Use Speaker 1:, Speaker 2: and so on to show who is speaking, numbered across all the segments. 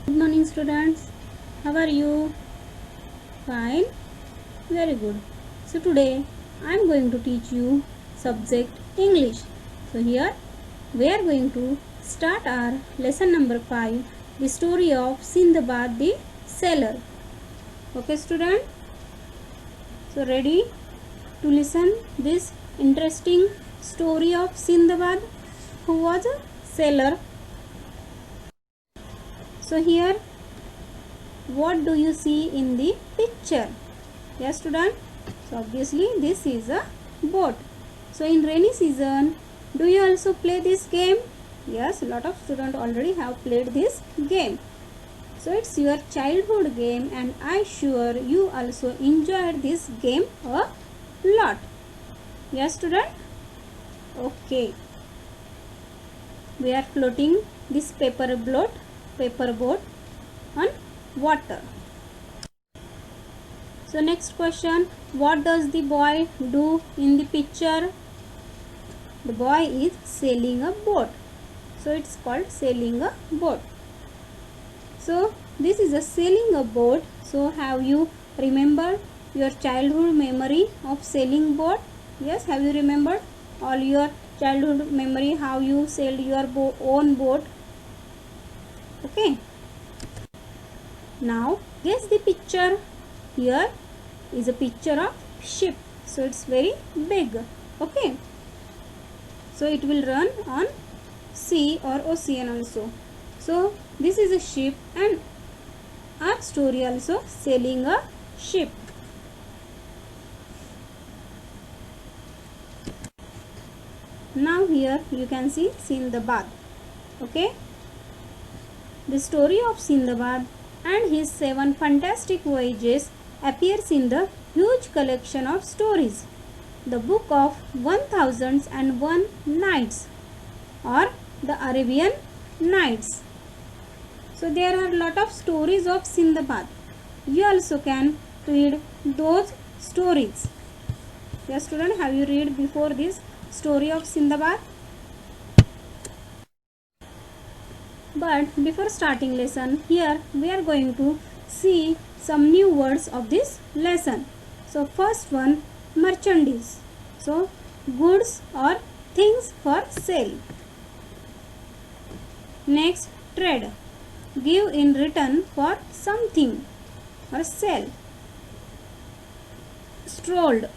Speaker 1: Good morning students. How are you? Fine. Very good. So today I am going to teach you subject English. So here we are going to start our lesson number 5, the story of Sindbad the Sailor. Okay student? So ready to listen this interesting story of Sindbad, who was a sailor. So here what do you see in the picture? Yes student, so obviously this is a boat. So in rainy season, do you also play this game? Yes, a lot of students already have played this game. So it's your childhood game and I sure you also enjoyed this game a lot. Yes student? Okay. We are floating this paper boat on water. So next question, what does the boy do in the picture? The boy is sailing a boat. So it's called sailing a boat. So this is a sailing a boat. So have you remembered your childhood memory of sailing boat? Yes, have you remembered all your childhood memory how you sailed your own boat? Okay. Now guess the picture. Here is a picture of ship. So it's very big. Okay. So it will run on sea or ocean also. So this is a ship and our story also sailing a ship. Now here you can see Sindbad. Okay. The story of Sindbad and his 7 fantastic voyages appears in the huge collection of stories, the Book of 1001 Nights or the Arabian Nights. So there are a lot of stories of Sindbad. You also can read those stories. Yes student, have you read before this story of Sindbad? But before starting lesson, here we are going to see some new words of this lesson. So first one, merchandise. So goods or things for sale. Next, trade. Give in return for something or sell. Strolled.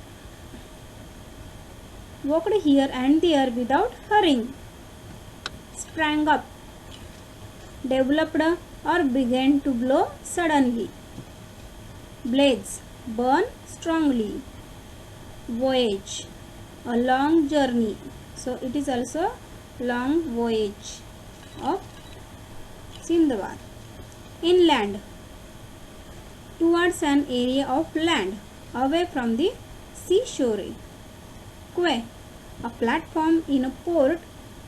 Speaker 1: Walked here and there without hurrying. Sprang up. Developed or began to blow suddenly. Blaze, burn strongly. Voyage, a long journey. So it is also long voyage of Sindbad. Inland, towards an area of land away from the seashore. Quay, a platform in a port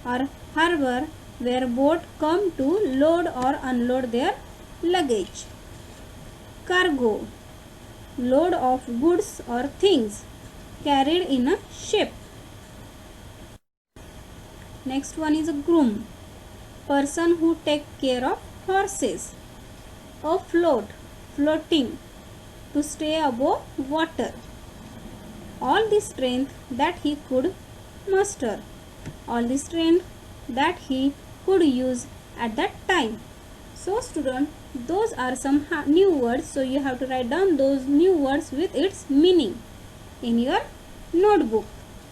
Speaker 1: or harbor where boats come to load or unload their luggage. Cargo, load of goods or things carried in a ship. Next one is a groom, person who take care of horses. Afloat, floating, to stay above water. All the strength that he could muster, all the strength that he could use at that time. So student, those are some new words. So you have to write down those new words with its meaning in your notebook.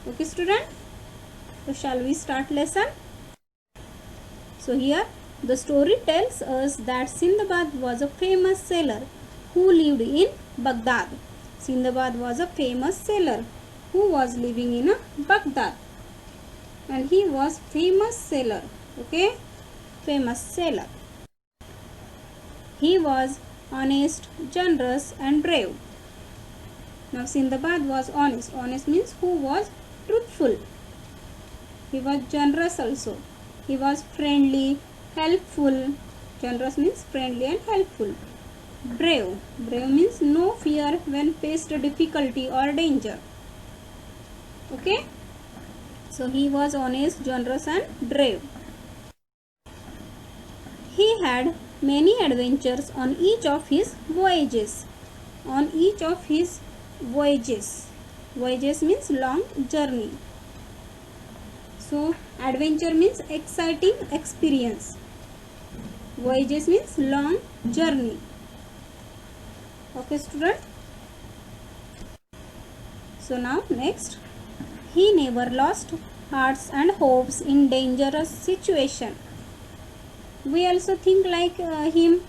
Speaker 1: Okay student? So shall we start lesson? So here the story tells us that Sindbad was a famous sailor who lived in Baghdad. Sindbad was a famous sailor who was living in Baghdad. And he was famous sailor. Okay? Famous sailor. He was honest, generous and brave. Now Sindbad was honest. Honest means who was truthful. He was generous also. He was friendly, helpful. Generous means friendly and helpful. Brave. Brave means no fear when faced difficulty or danger. Okay? So he was honest, generous and brave. He had many adventures on each of his voyages. On each of his voyages. Voyages means long journey. So adventure means exciting experience. Voyages means long journey. Okay, student. So now next, he never lost hearts and hopes in dangerous situation. We also think like him.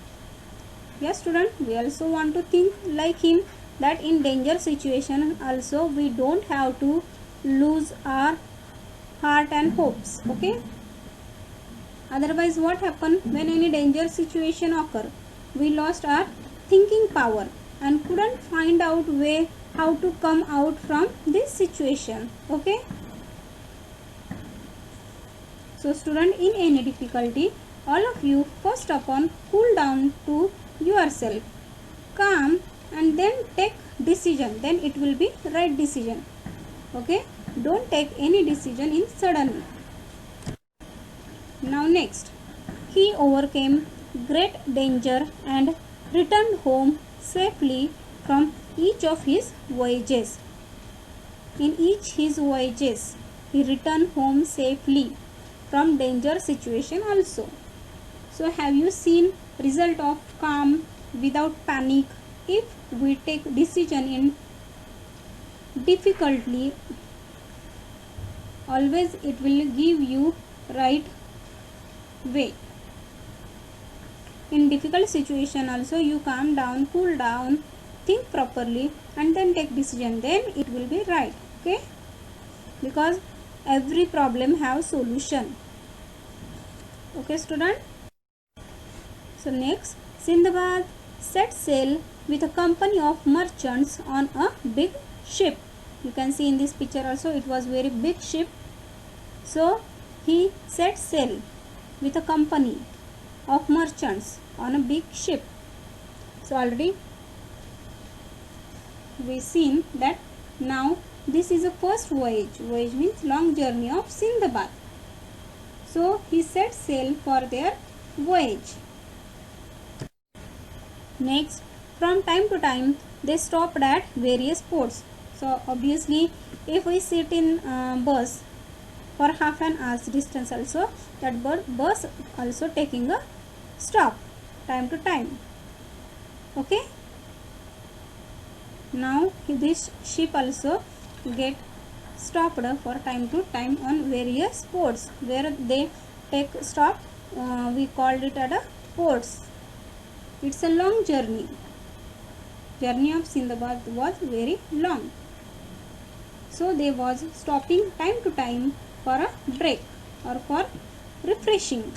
Speaker 1: Yes, student, we also want to think like him, that in danger situation also we don't have to lose our heart and hopes. Okay. Otherwise, what happen when any danger situation occur? We lost our thinking power and couldn't find out way how to come out from this situation. Okay. So student, in any difficulty, all of you first upon cool down to yourself, calm, and then take decision. Then it will be right decision. Okay. Don't take any decision in suddenly. Now next, he overcame great danger and returned home safely from each of his voyages. In each his voyages, he returned home safely from danger situation also. So have you seen result of calm without panic? If we take decision in difficultly, always it will give you right way. In difficult situation also, you calm down, cool down, think properly, and then take decision. Then it will be right. Okay, because every problem have solution. Okay, student. So next, Sindbad set sail with a company of merchants on a big ship. You can see in this picture also, it was very big ship. So he set sail with a company of merchants on a big ship. So already we seen that. Now this is a first voyage. Voyage means long journey of Sindbad. So he set sail for their voyage. Next, from time to time they stopped at various ports. So obviously, if we sit in bus for half an hour's distance also, that bus also taking a stop time to time. Okay. Now this ship also get stopped for time to time on various ports where they take stop. We called it at a ports. It's a long journey. Journey of Sindbad was very long. So they was stopping time to time for a break or for refreshing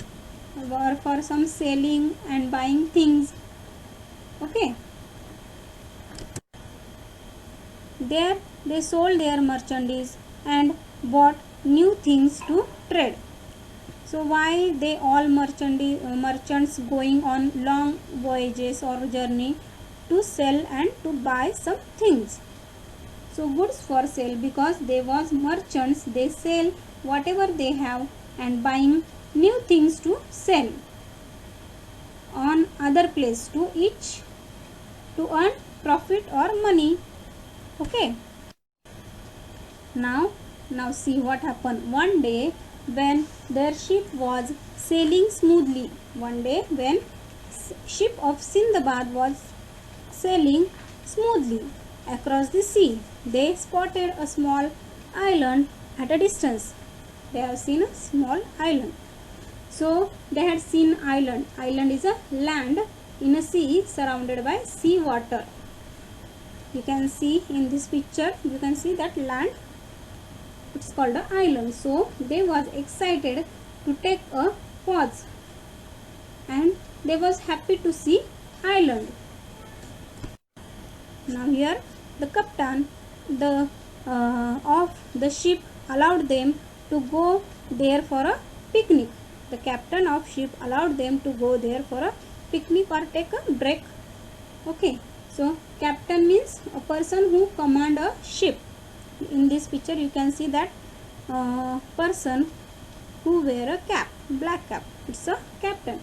Speaker 1: or for some selling and buying things. Okay. There they sold their merchandise and bought new things to trade. So why they all merchants going on long voyages or journey to sell and to buy some things. So goods for sale, because they was merchants, they sell whatever they have and buying new things to sell on other place to each to earn profit or money. Okay. Now see what happened. One day when their ship was sailing smoothly, one day when ship of Sindbad was sailing smoothly across the sea, they spotted a small island at a distance. They have seen a small island. So they had seen island. Island is a land in a sea surrounded by sea water. You can see in this picture, you can see that land. It's called an island. So they was excited to take a pause and they was happy to see island. Now here the captain of the ship allowed them to go there for a picnic. The captain of ship allowed them to go there for a picnic or take a break. Okay. So captain means a person who command a ship. In this picture you can see that person who wear a cap, black cap. It's a captain.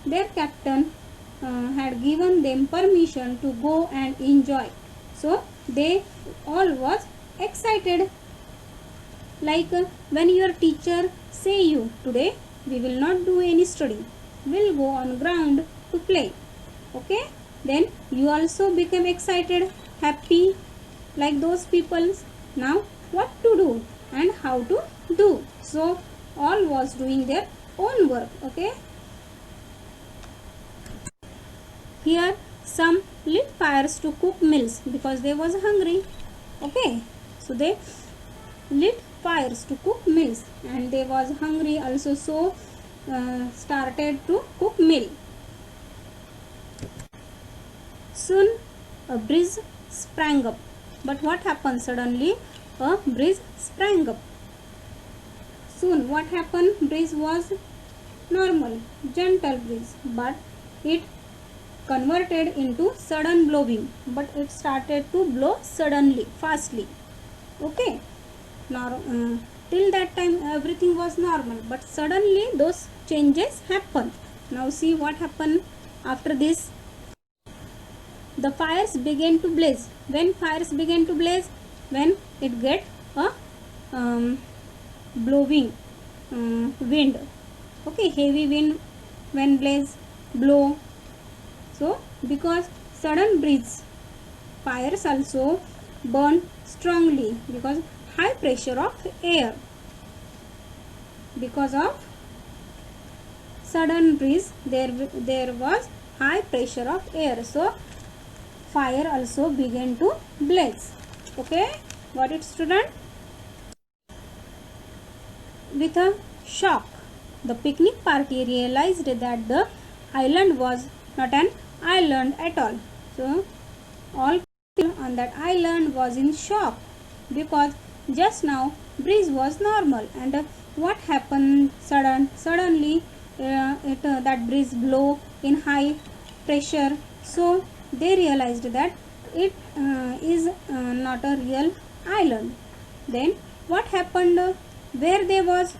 Speaker 1: their captain had given them permission to go and enjoy. So they all was excited. Like when your teacher say you, today we will not do any study, we'll go on ground to play. Okay, then you also become excited, happy, like those people. Now what to do and how to do? So all was doing their own work. Okay, here some lit fires to cook meals because they was hungry. Okay, so they lit fires to cook meals and they was hungry also, so started to cook meal. Soon a breeze sprang up. But what happened? Suddenly a breeze sprang up. Soon what happened? Breeze was normal, gentle breeze, but it converted into sudden blowing. But it started to blow suddenly, fastly. Okay. Now, till that time everything was normal, but suddenly those changes happen. Now see what happened after this. The fires began to blaze. When fires began to blaze, when it get a blowing wind. Okay, heavy wind when blaze blow. So because sudden breeze, fires also burn strongly because high pressure of air. Because of sudden breeze, there was high pressure of air. So fire also began to blaze. Okay, got it, student? With a shock, the picnic party realized that the island was not an island at all. So all people on that island was in shock because just now breeze was normal, and what happened suddenly that breeze blow in high pressure. So they realized that it is not a real island. Then what happened where they was?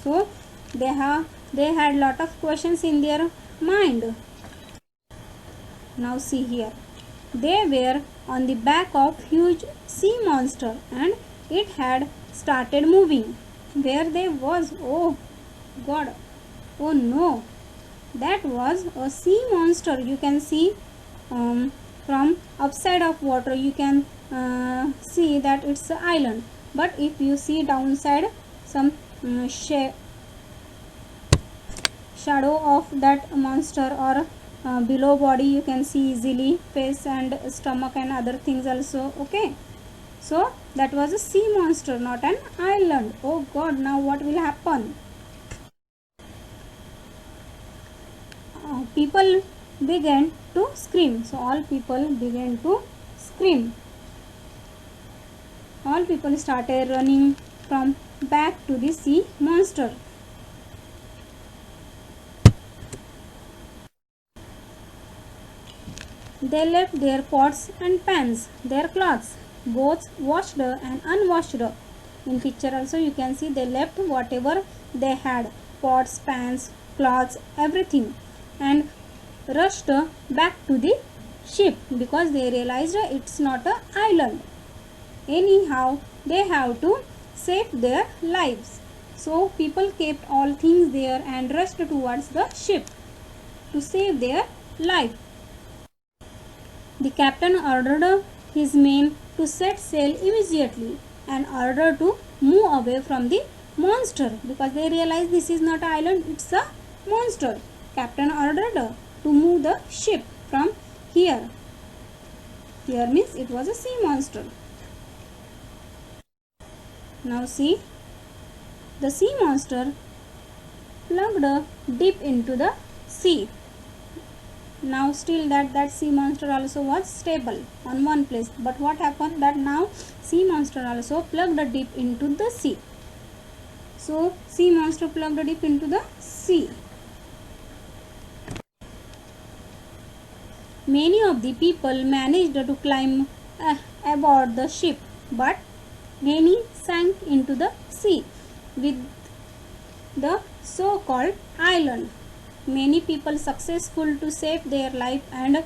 Speaker 1: So they had lot of questions in their mind. Now see here, they were on the back of huge sea monster and it had started moving. Where they was? Oh God, oh no, that was a sea monster. You can see from upside of water you can see that it's an island, but if you see downside some shadow of that monster or below body you can see easily face and stomach and other things also. Okay, so that was a sea monster, not an island. Oh God, now what will happen? People began to scream. So all people began to scream. All people started running from back to the sea monster. They left their pots and pans, their clothes, both washed and unwashed. In picture also you can see they left whatever they had, pots, pans, cloths, everything, and rushed back to the ship because they realized it's not an island. Anyhow, they have to save their lives. So people kept all things there and rushed towards the ship to save their life. The captain ordered his men to set sail immediately and ordered to move away from the monster because they realized this is not an island, it's a monster. Captain ordered to move the ship from here. Here means it was a sea monster. Now see, the sea monster plugged deep into the sea. Now still that sea monster also was stable on one place, but what happened that now sea monster also plugged deep into the sea. So sea monster plugged deep into the sea. Many of the people managed to climb aboard the ship, but many sank into the sea with the so-called island. many people successful to save their life and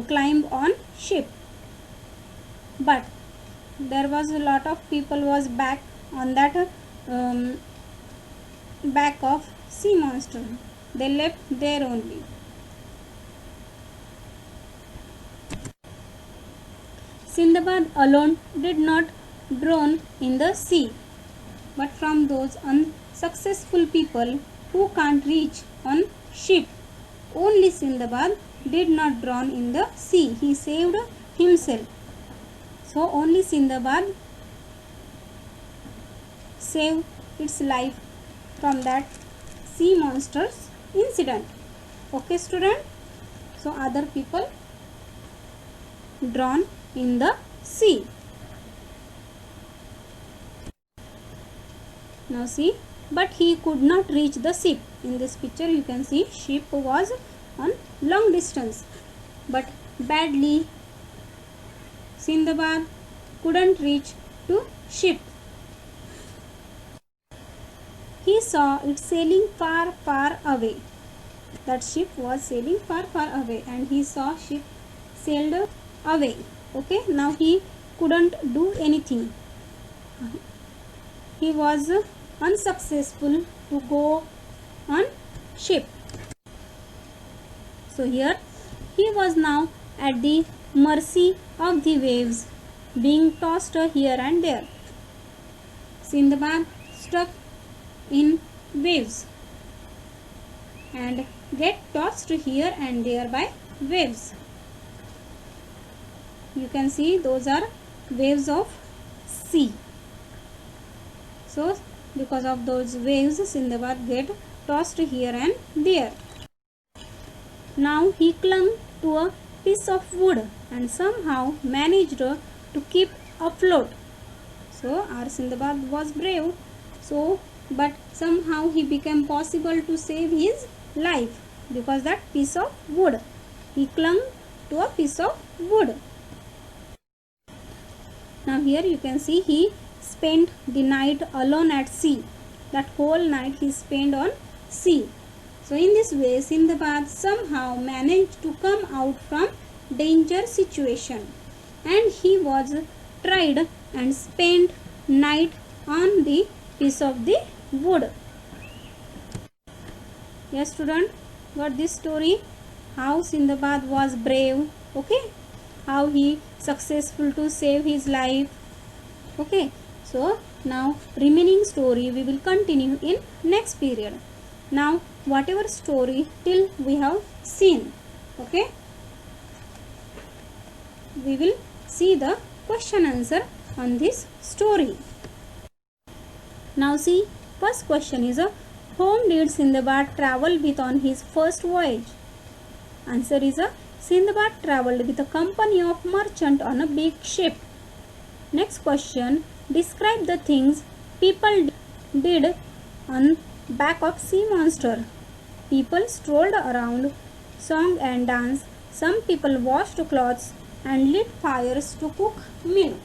Speaker 1: climb on ship. But there was a lot of people was back on that back of sea monster. They left there only. Sindbad alone did not drown in the sea, but from those unsuccessful people who can't reach on ship, only Sindbad did not drown in the sea. He saved himself. So only Sindbad saved its life from that sea monsters incident. Okay, student. So other people drown in the sea. Now see, but he could not reach the ship. In this picture you can see ship was on long distance, but badly Sindbad couldn't reach to ship. He saw it sailing far, far away. That ship was sailing far, far away, and he saw ship sailed away. Okay, now he couldn't do anything. He was unsuccessful to go on ship. So here he was now at the mercy of the waves, being tossed here and there. Sindbad stuck in waves and get tossed here and there by waves. You can see those are waves of sea. So because of those waves, Sindbad get tossed here and there. Now he clung to a piece of wood and somehow managed to keep afloat. So our Sindbad was brave. So but somehow he became possible to save his life because that piece of wood. He clung to a piece of wood. Now here you can see he spent the night alone at sea. That whole night he spent on sea. So in this way Sindbad somehow managed to come out from danger situation, and he was tried and spent night on the piece of the wood. Yes student, got this story? How Sindbad was brave, okay? How he successful to save his life. Okay, so now remaining story we will continue in next period. Now whatever story till we have seen, okay, we will see the question answer on this story. Now see, first question is whom did Sindbad travel with on his first voyage? Answer is Sindbad travelled with a company of merchants on a big ship. Next question, describe the things people did on back of sea monster. People strolled around, sang and danced. Some people washed clothes and lit fires to cook milk.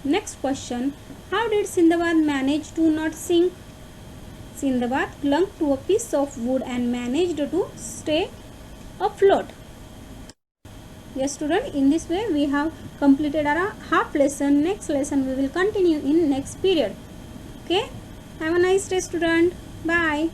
Speaker 1: Next question, how did Sindbad manage to not sink? Sindbad clung to a piece of wood and managed to stay afloat. Yes student, in this way we have completed our half lesson. Next lesson we will continue in next period. Okay, have a nice day student. Bye.